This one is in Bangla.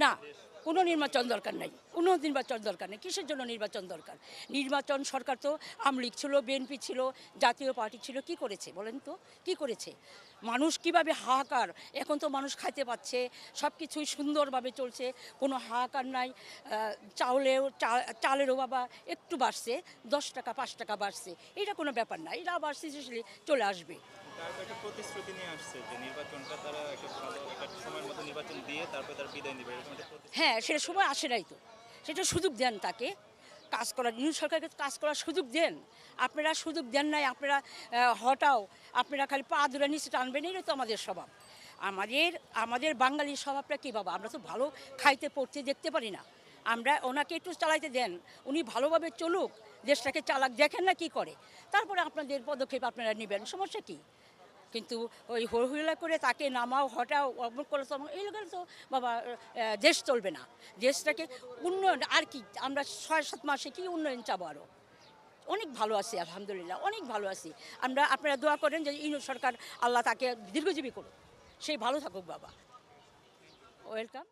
না, কোনো নির্বাচন দরকার নাই, কোনো নির্বাচন দরকার নেই। কিসের জন্য নির্বাচন দরকার? নির্বাচন সরকার তো আওয়ামী লীগ ছিল, বিএনপি ছিল, জাতীয় পার্টি ছিল, কি করেছে বলেন তো? কি করেছে? মানুষ কিভাবে হাহাকার, এখন তো মানুষ খাইতে পাচ্ছে, সব কিছুই সুন্দরভাবে চলছে, কোনো হাহাকার নাই। চালেরও বাবা একটু বাড়ছে, 10 টাকা 5 টাকা বাড়ছে, এটা কোনো ব্যাপার না, এটা আবার স্থিতিশীল চলে আসবে। তারপর একটা প্রতিশ্রুতি নিয়ে আসছে যে নির্বাচনটা তারা একটা ভালো একটা সময়ের মধ্যে নির্বাচন দিয়ে তারপরে তারা বিদায় নেবে, এরকম একটা প্রতিশ্রুতি। হ্যাঁ, সেটা সময় আসে নাই তো, সেটা সুযোগ দেন তাকে কাজ করার, নিউ সরকারকে কাজ করার সুযোগ দেন। আপনারা সুযোগ দেন নাই, আপনারা হটাও, আপনারা খালি পা ধরে নিচে টানবেন, এটা তো আমাদের স্বভাব। আমাদের বাঙালির স্বভাবটা কী বাবা, আমরা তো ভালো খাইতে পড়তে দেখতে পারি না। আমরা ওনাকে একটু চালাইতে দেন, উনি ভালোভাবে চলুক, দেশটাকে চালাক, দেখেন না কি করে, তারপরে আপনাদের পদক্ষেপ আপনারা নেবেন, সমস্যা কী? কিন্তু ওই হইহুল্লা করে তাকে নামাও, হটাও, অমুক করে এইগুলো তো বাবা দেশ চলবে না। দেশটাকে উন্নয়ন আর কি, আমরা 6-7 মাসে কি উন্নয়ন চাবো? আরও অনেক ভালো আছি, আলহামদুলিল্লাহ, অনেক ভালো আছি আমরা। আপনারা দোয়া করেন যে ইউনিট সরকার আল্লাহ তাকে দীর্ঘজীবী করুক, সেই ভালো থাকুক বাবা। ওয়েলকাম।